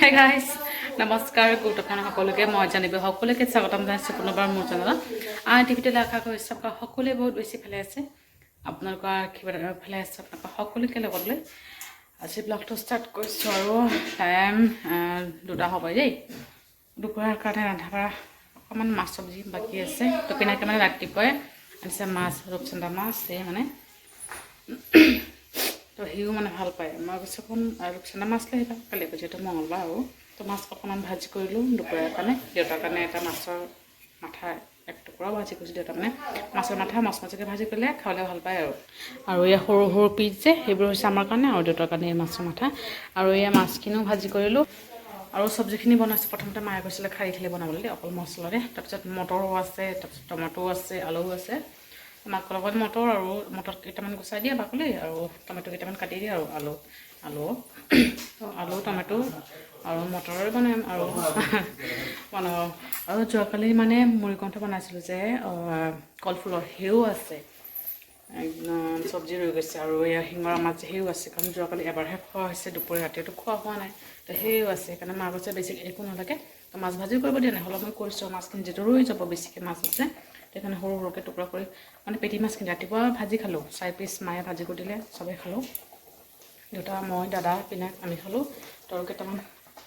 Hey guys, নমস্কাৰ good afternoon সকলোকে মই জানিব সকলোকে স্বাগতম জনাইছোঁ পুনৰবাৰ মোৰ চেনেলত টিভিতে দেখা কৰিছোঁ সকলোৱে বহুত বেছি ভালে আছে আপোনালোকৰ কিবা ভালে আছে আপোনালোক সকলোকে লগত লৈ আজি ব্লগটো ষ্টাৰ্ট কৰিছোঁ আৰু টাইম 2টা হ'ব দেই দুপৰীয়াৰ কাৰণে ৰন্ধা বঢ়া অকণমান মাছ চব্জি বাকী আছে তো পিনাকে মানে ৰাতিপুৱাই আনিছে মাছ ৰূপচন্দা মাছ এই মানে তো সিও মানে ভাল পায় মই কৈছোঁ কোন ৰূপচন্দা মাছ লৈ আহিবা কালি যিহেতু মঙলবাৰ আৰু তো মাছ অকণমান ভাজি কৰিলোঁ দুপৰীয়াৰ কাৰণে দেউতাৰ কাৰণে এটা মাছৰ মাথা এক টুকুৰাও ভাজি কৰিছোঁ দেউতা মানে মাছৰ মাথা মচমচকৈ ভাজি কৰিলে খাবলৈ ভাল পায় আৰু এয়া সৰু সৰু পিচ যে সেইবোৰ হৈছে আমাৰ কাৰণে আৰু দেউতাৰ কাৰণে মাছৰ মাথা আৰু এয়া মাছখিনিও ভাজি কৰিলোঁ আৰু চব্জিখিনি বনাইছোঁ প্ৰথমতে মায়ে কৈছিলে খাৰী খালি বনাবলৈ দেই অকল মছলাৰে তাৰপিছত মটৰো আছে তাৰপিছত টমেটো আছে আলুও আছে মাকৰ লগত মটৰ কেইটামান গুচাই দিয়া বাকলি আৰু টমেটো কেইটামান কাটি দিয়া আৰু আলু টমেটো আৰু মটৰে বনাম আৰু বনাওঁ আৰু যোৱাকালি মানে মুড়িকণ্ঠ বনাইছিলোঁ যে কলফুলৰ সেও আছে একদম চব্জি ৰৈ গৈছে আৰু এয়া শিঙৰা মাছ সেও আছে কাৰণ যোৱাকালি এবাৰহে খোৱা হৈছে দুপৰীয়া ৰাতিটো খোৱা হোৱা নাই তো সেও আছে সেইকাৰণে মা কৈছে বেছি একো নালাগে তো মাছ ভাজি কৰিব দিয়া নাই হ'লেও মই কৰিছোঁ মাছখিনি যিটো ৰৈ যাব বেছিকৈ মাছ আছে সেইকাৰণে সৰু সৰুকৈ টুকুৰা কৰি মানে পেটি মাছখিনি ৰাতিপুৱা ভাজি খালোঁ 4 পিচ মায়ে ভাজি কৰি দিলে চবেই খালোঁ দেউতা মই দাদা পিনাক আমি খালোঁ তো কেইটামান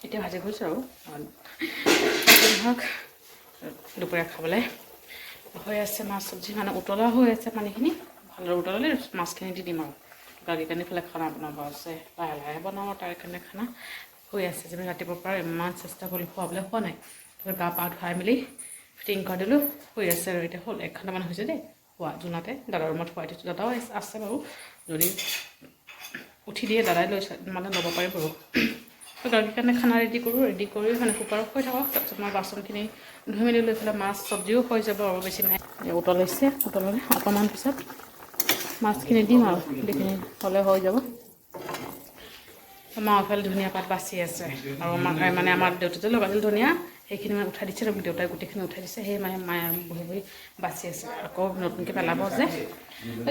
এতিয়া ভাজি কৰিছোঁ আৰু ধৰক দুপৰীয়া খাবলৈ হৈ আছে মাছ চব্জি মানে উতলা হৈ আছে পানীখিনি ভালদৰে উতলালে মাছখিনি দি দিম আৰু গাড়ীৰ কাৰণে ফালে খানা বনাব আছে লাহে লাহে বনাওঁ তাৰ কাৰণে খানা হৈ আছে যে ৰাতিপুৱাৰ পৰা ইমান চেষ্টা কৰি খুৱাবলৈ হোৱা নাই গা পা ধুৱাই মেলি ফিটিং কৰি দিলোঁ হৈ আছে আৰু এতিয়া হ'ল 1 ঘণ্টামান হৈছে দেই হোৱা জোনাতে দাদাৰ ৰুমত খুৱাই দিছোঁ দাদাও আছে বাৰু যদি উঠি দিয়ে দাদাই লৈ মানে ল'ব পাৰিব আৰু তো গাড়ীৰ কাৰণে খানা ৰেডি কৰি মানে কুকাৰত হৈ থাকক তাৰপিছত মই বাচনখিনি ধুই মেলি লৈ পেলাই মাছ চব্জিও হৈ যাব আৰু বেছি নাই উতলালে অকণমান পিছত মাছখিনি দিম আৰু সেইখিনি হ'লে হৈ যাব আমাৰ এফালে ধনিয়া পাত বাচি আছে আৰু মানে আমাৰ দেউতাতে লগাইছিল ধনিয়া সেইখিনি মানে উঠাই দিছে আৰু দেউতাই গোটেইখিনি উঠাই দিছে সেই মানে মায়ে বহি বহি বাচি আছে আকৌ নতুনকৈ পেলাব যে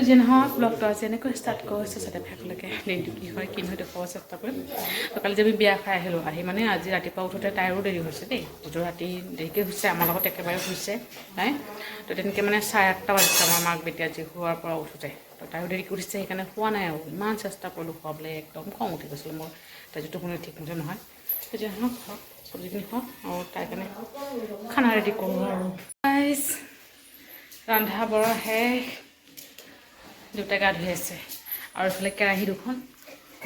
যি নহওক ব্লগটো আজি এনেকৈ ষ্টাৰ্ট কৰিছোঁ যাতে ভাগলৈকে দিনটো কি হয় দেখুৱাব চেষ্টা কৰিম কালি যে আমি বিয়া খাই আহিলোঁ আহি মানে আজি ৰাতিপুৱা উঠোঁতে তাইৰো দেৰি হৈছে দেই যিটো ৰাতি দেৰিকৈ হৈছে আমাৰ লগত একেবাৰে হৈছে তাই তো তেনেকৈ মানে 8:30 বাজিছে আমাৰ মাক বেটি আজি শোৱাৰ পৰা উঠোঁতে তো তাইও দেৰিকৈ উঠিছে সেইকাৰণে শোৱা নাই আৰু ইমান চেষ্টা কৰিলোঁ খুৱাবলৈ একদম খং উঠি গৈছিলোঁ মোৰ তাই যিটো কোনো ঠিক মতে নহয় তেতিয়া হওক চব্জিখিনি হওক আৰু তাইৰ কাৰণে খানা ৰেডি কৰোঁ আৰু ৰন্ধা বঢ়া শেষ দেউতাই গা ধুই আছে আৰু এইফালে কেৰাহী দুখন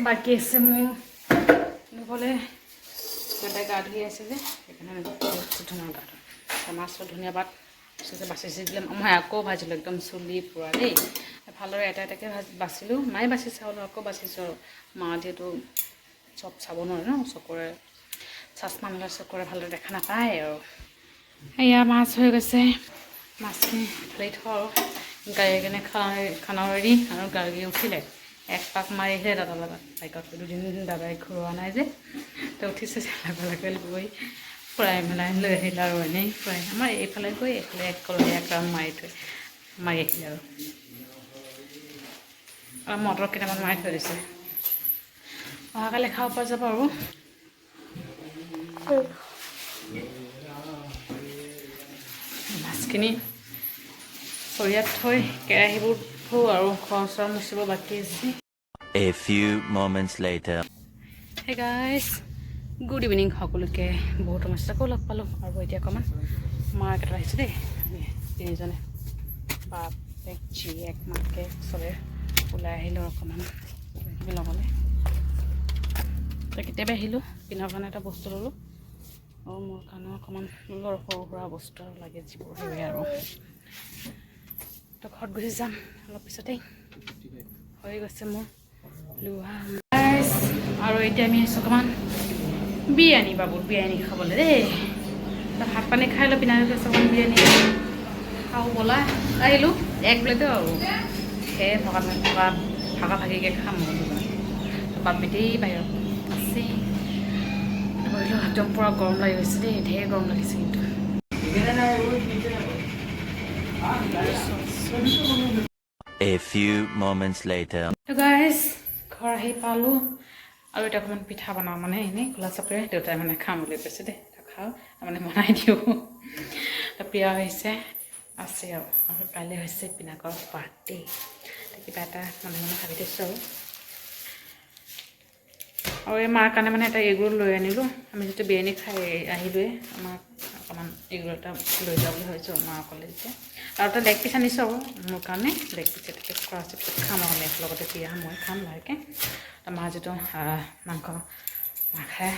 বাকী আছে মোৰ নহ'লে দেউতাই গা ধুই আছে যে সেইকাৰণে ধুনীয়া গা ধুই মাছৰ ধুনীয়া পাত বাচি দিলে মই আকৌ ভাজিলোঁ একদম চুলি পূৰা দেই ভালদৰে এটাকৈ বাচিলোঁ মায়ে বাচিছে হ'লেও আকৌ বাচিছোঁ আৰু মা যিহেতু চব চাব নোৱাৰে ন চকুৰে চাচমা মেলা চকুৰে ভালদৰে দেখা নাপায় আৰু এয়া মাছ হৈ গৈছে মাছখিনি ঢালি থওঁ আৰু গাড়ীৰ কাৰণে খানা ৰেডি আৰু গাড়ী উঠিলে এক পাক মাৰি আহিলে দাদাৰ লগত বাইকত 2 দিন দাদাই ঘূৰোৱা নাই যে তো উঠিছে লগে গৈ ফুৰাই মেলাই লৈ আহিলে আৰু এনেই ফুৰাই আমাৰ এইফালে গৈ এইফালে এক ৰাউণ্ড মাৰি আহিলে আৰু মটৰ কেইটামান মাৰি থৈ দিছে অহাকালি খাব পৰা যাব আৰু মাছখিনি চৰিয়াত থৈ কেৰাহীবোৰ থওঁ আৰু ঘৰ চৰ মুচিব বাকী আছে A few moments later. Hey guys, good evening সকলোকে বহুত সমস্যা আকৌ লগ পালোঁ আৰু এতিয়া অকণমান মাৰ্কেট আহিছোঁ দেই তিনিজনে বাপ জীয়েক মাকে চবে ওলাই আহিলোঁ অকণমান ল'বলৈ কেতিয়াবা আহিলোঁ পিন্ধাৰ কাৰণে এটা বস্তু ল'লোঁ আৰু মোৰ কাৰণেও অকণমান ল'লোঁ আৰু সৰু সুৰা বস্তু আৰু লাগে যিবোৰ সেইবোৰে আৰু তো ঘৰত গুচি যাম অলপ পিছতেই হৈ গৈছে মোৰ লোৱা আৰু এতিয়া আমি আহিছোঁ অকণমান বিৰিয়ানী বাবুত বিৰিয়ানী খাবলৈ দেই ভাত পানী খাই লৈ পিনাই গৈছে অকণমান বিৰিয়ানী খাওঁ ব'লা আহিলোঁ 1 প্লেটে আৰু সেই ভাগা ভাগিকৈ খাম বাপ বেটি বাহিৰত আছে ধৰিলোঁ একদম পূৰা গৰম লাগি গৈছে দেই ঢেৰ গৰম লাগিছে কিন্তু A few moments later. তো গাইজ ঘৰ আহি পালোঁ আৰু এটা অকণমান পিঠা বনাওঁ মানে এনেই খোলা চাপেৰে দেউতাই মানে খাম বুলি কৈছে দেই খাওঁ মানে বনাই দিওঁ প্ৰিয় হৈছে আছে আৰু কাইলৈ হৈছে পিনাকৰ বাৰ্থডে কিবা এটা মানে ভাবি থৈছোঁ আৰু এই মাৰ কাৰণে মানে এটা এগৰোল লৈ আনিলোঁ আমি যেতিয়া বিৰিয়ানী খাই আহিলোঁৱে আমাক অকণমান এগৰোল এটা লৈ যাওঁ বুলি ভাবিছোঁ মা অকলে দিছে আৰু এটা লেগ পিচ আনিছোঁ আৰু মোৰ কাৰণে লেগ পিচ এটাকে খোৱা আছে পিছত খাম আৰু আমি লগতে বিয়া মই খাম লাহেকৈ মা যিটো মাংস নাখায়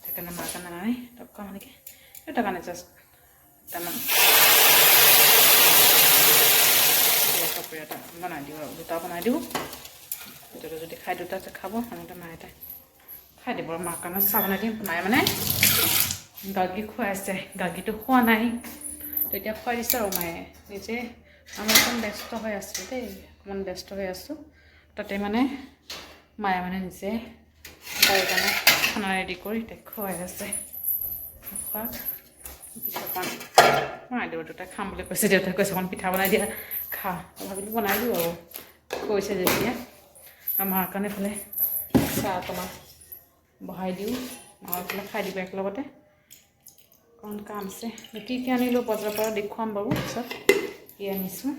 সেইকাৰণে মাৰ কাৰণে নাই টকা মানেকৈ এটা কাৰণে জাষ্ট দুটামান কাপোৰ এটা বনাই দিওঁ আৰু দুটা বনাই দিওঁ দুটা যদি খাই দুটা খাব আনহাতে মা এটা খাই দিব আৰু মাৰ কাৰণে চাহ বনাই দিম মায়ে মানে গাৰ্গী খুৱাই আছে গাৰ্গীটো খোৱা নাই তেতিয়া খুৱাই দিছে আৰু মায়ে নিজে আমি অকণমান ব্যস্ত হৈ আছোঁ দেই অকণমান ব্যস্ত হৈ আছোঁ তাতে মানে মায়ে মানে নিজে তাইৰ কাৰণে খানা ৰেডি কৰি তাইক খুৱাই আছে খোৱাক পিছত বনাই দিব দেউতাই খাম বুলি কৈছে দেউতাই কৈছে অকণ পিঠা বনাই দিয়া খা ভাবিলোঁ বনাই দিওঁ আৰু কৈছে যেতিয়া মাৰ কাৰণে ফালে চাহ অকণমান বহাই দিওঁ মাৰ ফালে খাই দিব একেলগতে অকণ কাম আছে কি কি আনিলোঁ বজাৰৰ পৰা দেখুৱাম বাৰু পিছত কি আনিছোঁ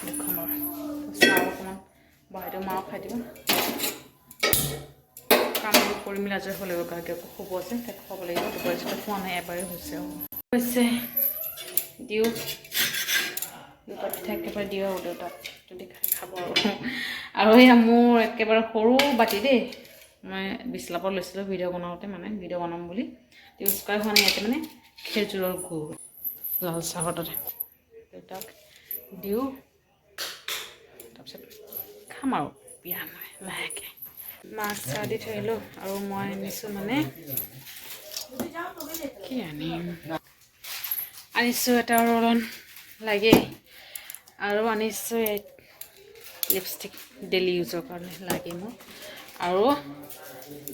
দেখুৱাম আৰু চাহ অকণমান বহাই দিওঁ মাও খাই দিব কামবোৰ কৰি মেলি আজৰি হ'ব লাগিব কাৰণ আকৌ শুব আছে তাক খুৱাব লাগিব দুপৰীয়া যেতিয়া খোৱা নাই এবাৰেই হৈছে আৰু হৈছে দিওঁ দেউতা পিঠা একেবাৰে দিওঁ আৰু দেউতাক যদি খাব আৰু সেয়া মোৰ একেবাৰে সৰু বাতি দেই মই বিছলাৰ পৰা লৈছিলোঁ ভিডিঅ' বনাওঁতে মানে ভিডিঅ' বনাম বুলি ইউজ কৰা হোৱা নাই ইয়াতে মানে খেজুৰৰ গুড় লাল চাহৰ তাতে দেউতাক দিওঁ তাৰপিছত খাম আৰু বিয়া মই লাহেকৈ মাছ চাহ দি থৈ আহিলোঁ আৰু মই আনিছোঁ মানে কি আনিছোঁ এটা ৰলন লাগে আৰু আনিছোঁ লিপষ্টিক ডেইলি ইউজৰ কাৰণে লাগে মোক আৰু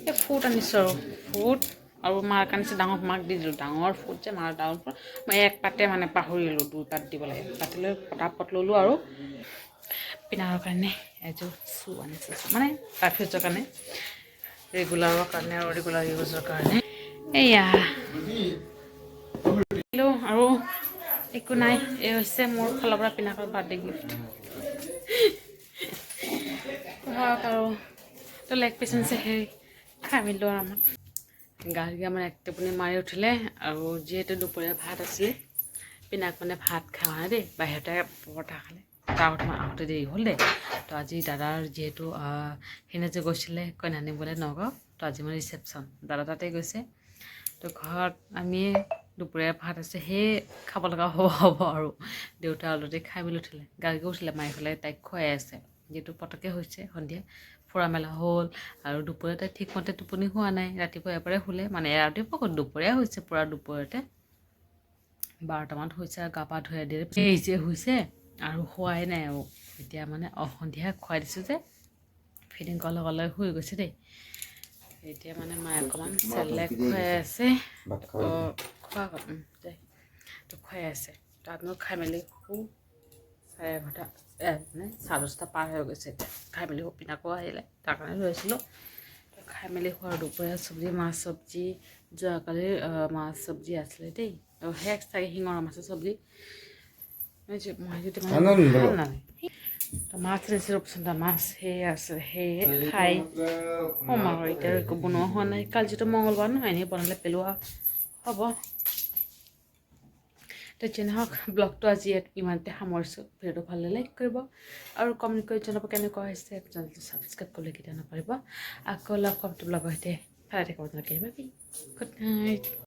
এই ফুট আনিছোঁ আৰু ফুট আৰু মাৰ কাৰণে ডাঙৰ মাক দি দিলোঁ ডাঙৰ ফুট যে মাৰ ডাঙৰ ফুট মই এক পাতে মানে পাহৰিলোঁ 2 পাত দিব লাগে পাতি লৈ পটাপট ল'লোঁ আৰু পিনাৰৰ কাৰণে এযোৰ শ্বু আনিছোঁ মানে পাৰফিউজৰ কাৰণে ৰেগুলাৰৰ কাৰণে আৰু ৰেগুলাৰ ইউজৰ কাৰণে এয়া আৰু একো নাই এই হৈছে মোৰ ফালৰ পৰা পিনাকৰ বাৰ্থডে গিফ্ট আৰু তো লেগ পিচ আনিছে হেৰি খাই মেলিলোঁ আৰু আমাক গাৰ্গী আমাৰ এক টোপনি মাৰি উঠিলে আৰু যিহেতু দুপৰীয়া ভাত আছিলে পিনাক মানে ভাত খোৱা নাই দেই বাহিৰতে পৰঠা খালে তাৰ আহোঁতে দেৰি হ'ল দেই তো আজি দাদাৰ যিহেতু সেইদিনা যে গৈছিলে কইনা আনিবলৈ নগাঁও তো আজি মানে ৰিচেপশ্যন দাদা তাতে গৈছে তো ঘৰত আমি দুপৰীয়া ভাত আছে সেই খাব লগা হ'ব আৰু দেউতা অলৰেডি খাই মেলি উঠিলে গাৰ্গী উঠিলে মাৰি পেলাই তাইক খুৱাই আছে যিহেতু পটককৈ হৈছে সন্ধিয়া ফুৰা মেলা হ'ল আৰু দুপৰীয়া তাই ঠিকমতে টোপনি হোৱা নাই ৰাতিপুৱা এবাৰে শুলে মানে ৰাতিপুৱা ক'ত দুপৰীয়া হৈছে পূৰা দুপৰীয়াতে 12টামান হৈছে আৰু গা পা ধুই দিয়ে এই যে হৈছে আৰু খোৱাই নাই আৰু এতিয়া মানে সন্ধিয়া খুৱাই দিছোঁ যে ফিডিং কৰাৰ লগে লগে শুই গৈছে দেই এতিয়া মানে মায়ে অকণমান চেলেক খুৱাই আছে খোৱা যায় তো খুৱাই আছে তাত মই খাই মেলি শু 11:30 মানে 10:30 পাৰ হৈ গৈছে এতিয়া খাই মেলি পিনাকো আহিলে তাৰ কাৰণে লৈছিলোঁ খাই মেলি খোৱাৰ দুপৰীয়া চব্জি মাছ চব্জি যোৱাকালিৰ মাছ চব্জি আছিলে দেই আৰু সেই এক্সট্ৰাকৈ শিঙৰা মাছৰ চব্জি মই যদি ভাল নালাগে মাছ ৰেচিপি ৰূপচন্দা মাছ সেয়ে আছে সেয়ে খাই কম আৰু এতিয়া একো বনোৱা হোৱা নাই কালি যিটো মঙলবাৰ নহয় এনেই বনালে পেলোৱা হ'ব তো যেনে হওক ব্লগটো আজি ইমানতে সামৰিছোঁ ভিডিঅ'টো ভাল লাইক কৰিব আৰু কমেণ্ট কৰি জনাব কেনেকুৱা হৈছে চেনেলটো ছাবস্ক্ৰাইব কৰিবলৈ কেতিয়া নাপাৰিব আকৌ লগ পাম ব্লগৰ সৈতে ভালে থাকিব গুড নাইট